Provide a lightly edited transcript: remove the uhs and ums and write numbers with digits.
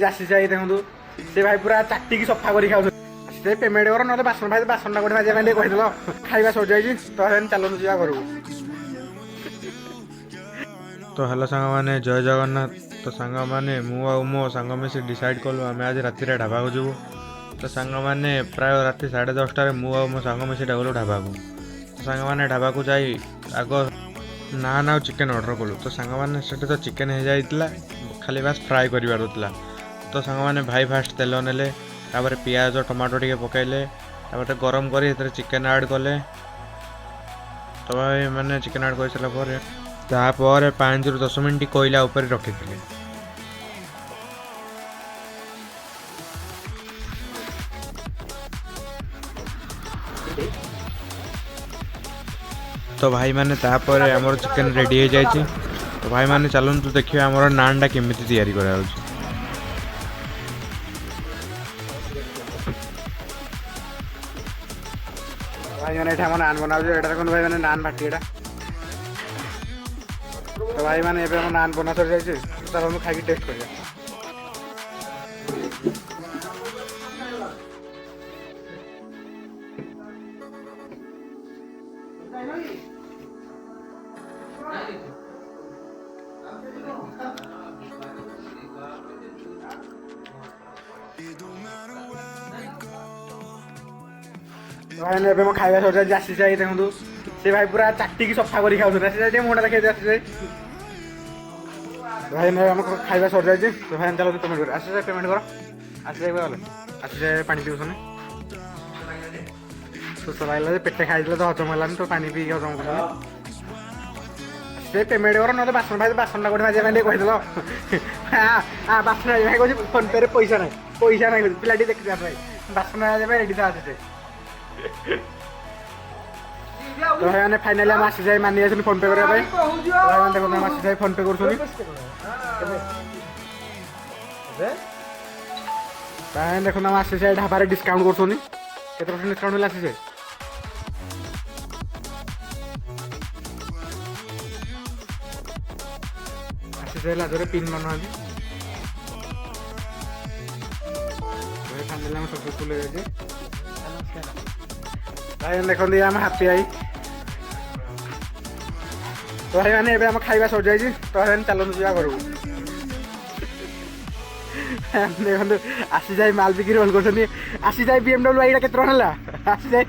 आसी जाए देखो से भाई पूरा चाटिकी सफा कर खाऊ पेमेंट कर ना बासन भाई बासनटा गोटे माजिया कहीदेल खाଇବା सर जाए तो चलू जा घर तो हेलो सांग मैंने जय जगन्नाथ। तो सांग मैंने मो सांग मिसी डिसाइड कलु आम आज राति ढाबा को जीवु। तो सांग मैंने प्राय राति 10:30 मु मो सांग मिसी गलु ढाबा को। तो सांग मैंने ढाबा को जाई आग नान आ चिकेन ऑर्डर कलु। तो सांग मैंने तो चिकेन हो जाइला खाली बास फ्राए कर। तो सांग मैंने भाई फास्ट तेल नेले तापर पियाज टमाटो टे पकईले गरम कर चिकेन ऐड कले। तो भाई मैंने चिकेन ऐड कर सारापर तापर 5 ରୁ 10 मिनट कोयला ऊपर रखी थे। तो भाई मैंने तापर आमर चिकेन रेडी हो जाए। तो भाई मैंने चलतु देखिए आमर नानटा केमिति तैयारी करा भाई मैंने नान बनाऊ देखो भाई मैंने नान बाटी एटा तो भाई मैंने नान बना सर जाए चलो खाई टेस्ट कर भाई ने खाଇବା सर जाए आसी जाए देखो से भाई पूरा चाटिकी सफा कर खाऊ मुँटा देखिए आसी जाए भाई ने खाଇବା सर जाए तो भाई चलो पेमेंट कर आसी जाए पेमेंट कर आसी जाए गले आसी जाए पानी पिउसन सुस लगे पेटे खाई तो हजम है तो पानी पी हजम कर पेमेंट कर ना बासन भाई बासनटा गोटे माजिया कहीदेल बासन भाई कह फोन पे पैसा ना पिलाटी देखी भाई बासन रेडी था आसी तो भाई मैंने फाइनाली हम आसी जाए मानी जाए फोन पे करने भाई देखो हम आसी जाए फोन पे कर देखो हम आसी जाए ढाबार डिस्काउंट कर डिस्काउंट मिले आसी जाए आसी जाए लाजरे पिन माना फाइनाली हम सक्सेसफुल हो जाए भाई देखो आम हापी आई तो भाई मैंने खाଇବା सर जाए तो चलू जा घर देखो आसी जाए माल बिक्री रोल कर आसी जाए BMW आई के आसी जाए